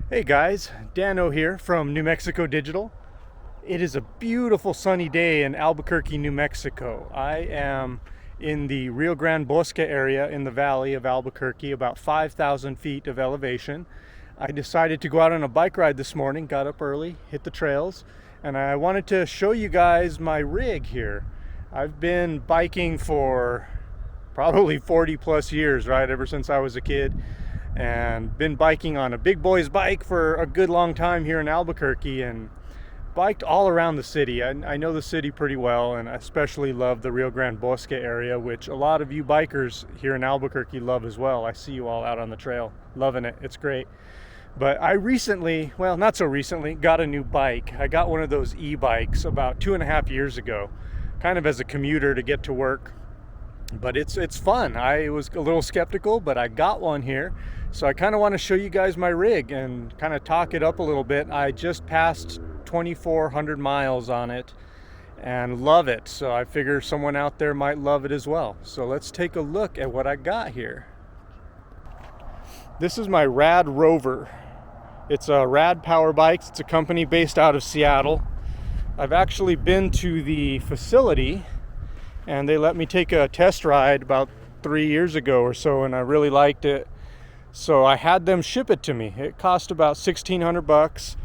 Hey guys, Dano here from New Mexico Digital. It is a beautiful sunny day in Albuquerque, New Mexico. I am in the Rio Grande Bosque area in the valley of Albuquerque, about 5,000 feet of elevation. I decided to go out on a bike ride this morning, got up early, hit the trails, and I wanted to show you guys my rig here. I've been biking for probably 40 plus years, right, ever since I was a kid, and been biking on a big boy's bike for a good long time here in Albuquerque, and biked all around the city. I know the city pretty well, and I especially love the Rio Grande Bosque area, which a lot of you bikers here in Albuquerque love as well. I see you all out on the trail, loving it. It's great. But I recently, well, not so recently, got a new bike. I got one of those e-bikes about 2.5 years ago, kind of as a commuter to get to work. But it's fun. I was a little skeptical, but I got one here. So I kind of want to show you guys my rig and kind of talk it up a little bit. I just passed 2,400 miles on it and love it. So I figure someone out there might love it as well. So let's take a look at what I got here. This is my Rad Rover. It's a Rad Power Bikes. It's a company based out of Seattle. I've actually been to the facility and they let me take a test ride about 3 years ago or so, and I really liked it. So I had them ship it to me. It cost about $1,600,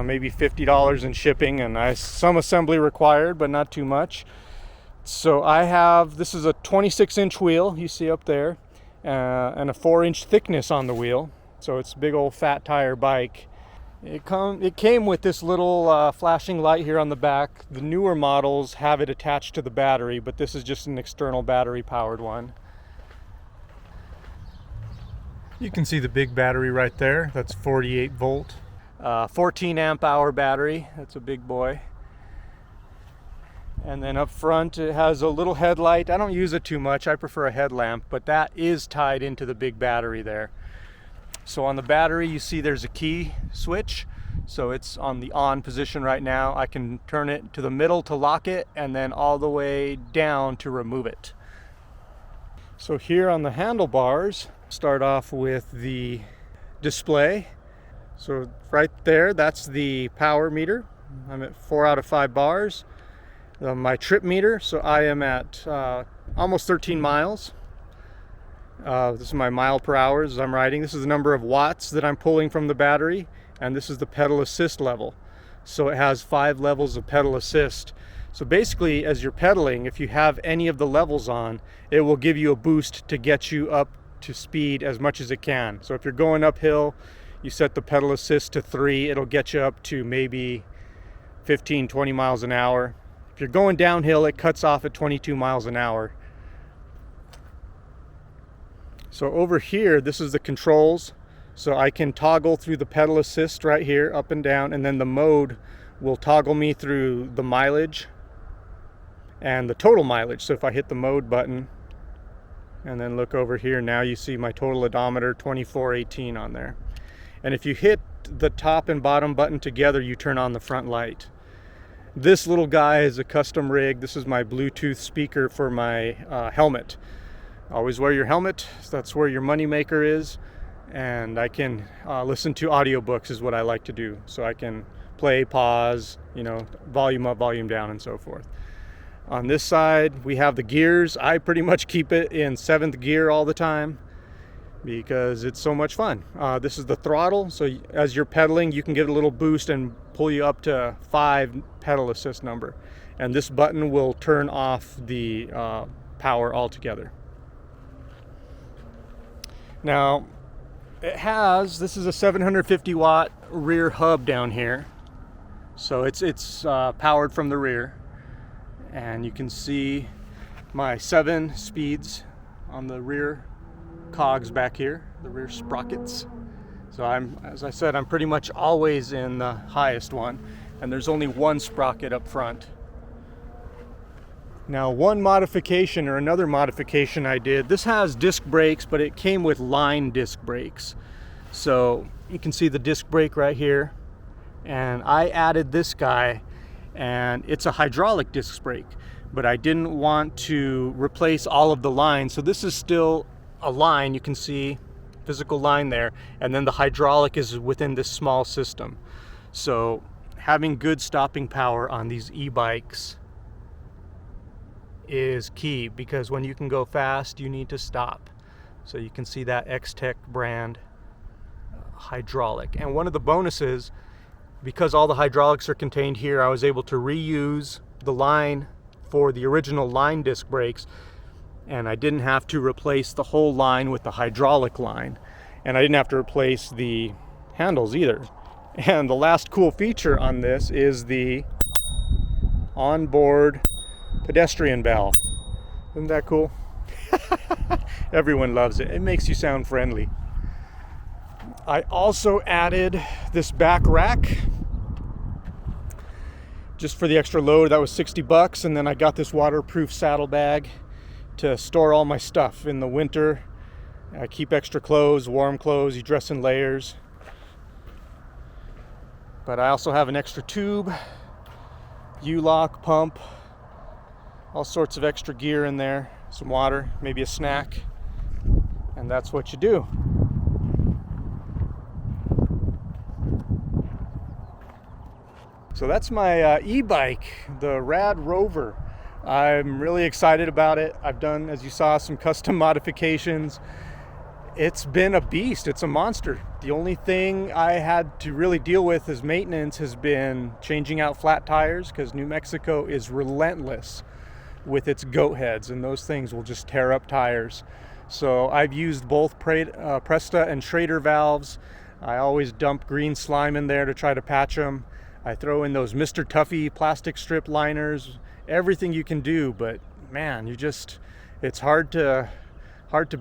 maybe $50 in shipping, and some assembly required, but not too much. So this is a 26-inch wheel you see up there, and a 4-inch thickness on the wheel. So it's a big old fat tire bike. It came with this little flashing light here on the back. The newer models have it attached to the battery, but this is just an external battery powered one. You can see the big battery right there. That's 48 volt, 14 amp hour battery. That's a big boy. And then up front it has a little headlight. I don't use it too much. I prefer a headlamp, but that is tied into the big battery there. So on the battery, you see there's a key switch. So it's on the on position right now. I can turn it to the middle to lock it, and then all the way down to remove it. So here on the handlebars, start off with the display. So right there, that's the power meter. I'm at 4 out of 5 bars. My trip meter, so I am at almost 13 miles. This is my mile per hour as I'm riding. This is the number of watts that I'm pulling from the battery, and this is the pedal assist level. So it has 5 levels of pedal assist. So basically, as you're pedaling, if you have any of the levels on, it will give you a boost to get you up to speed as much as it can. So if you're going uphill, you set the pedal assist to 3, it'll get you up to maybe 15, 20 miles an hour. If you're going downhill, it cuts off at 22 miles an hour. So over here, this is the controls. So I can toggle through the pedal assist right here, up and down, and then the mode will toggle me through the mileage and the total mileage. So if I hit the mode button and then look over here, now you see my total odometer, 2418 on there. And if you hit the top and bottom button together, you turn on the front light. This little guy is a custom rig. This is my Bluetooth speaker for my helmet. Always wear your helmet. That's where your money maker is. And I can listen to audiobooks is what I like to do. So I can play, pause, volume up, volume down, and so forth. On this side, we have the gears. I pretty much keep it in 7th gear all the time because it's so much fun. This is the throttle. So as you're pedaling, you can get a little boost and pull you up to 5 pedal assist number. And this button will turn off the power altogether. Now, this is a 750 watt rear hub down here. So it's powered from the rear. And you can see my 7 speeds on the rear cogs back here, the rear sprockets. So as I said, I'm pretty much always in the highest one. And there's only 1 sprocket up front. Now, another modification I did, this has disc brakes, but it came with line disc brakes. So you can see the disc brake right here. And I added this guy, and it's a hydraulic disc brake, but I didn't want to replace all of the lines. So this is still a line, you can see physical line there, and then the hydraulic is within this small system. So having good stopping power on these e-bikes is key, because when you can go fast, you need to stop. So you can see that X-Tech brand hydraulic. And one of the bonuses, because all the hydraulics are contained here, I was able to reuse the line for the original line disc brakes, and I didn't have to replace the whole line with the hydraulic line, and I didn't have to replace the handles either. And the last cool feature on this is the onboard pedestrian bell. Isn't that cool? Everyone loves it. It makes you sound friendly. I also added this back rack just for the extra load. That was 60 bucks. And then I got this waterproof saddlebag to store all my stuff in the winter. I keep extra clothes, warm clothes, you dress in layers. But I also have an extra tube, U-lock, pump, all sorts of extra gear in there, some water, maybe a snack, and that's what you do. So that's my e-bike, the Rad Rover. I'm really excited about it. I've done, as you saw, some custom modifications. It's been a beast. It's a monster. The only thing I had to really deal with as maintenance has been changing out flat tires, because New Mexico is relentless with its goat heads, and those things will just tear up tires. So I've used both Presta and Schrader valves. I always dump green slime in there to try to patch them. I throw in those Mr. Tuffy plastic strip liners, everything you can do, but man, it's hard to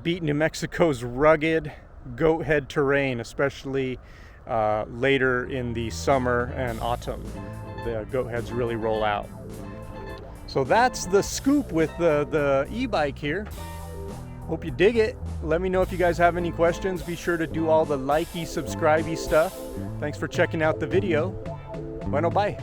beat New Mexico's rugged goat head terrain, especially later in the summer and autumn. The goat heads really roll out. So that's the scoop with the e-bike here. Hope you dig it. Let me know if you guys have any questions. Be sure to do all the likey, subscribey stuff. Thanks for checking out the video. Bueno, bye.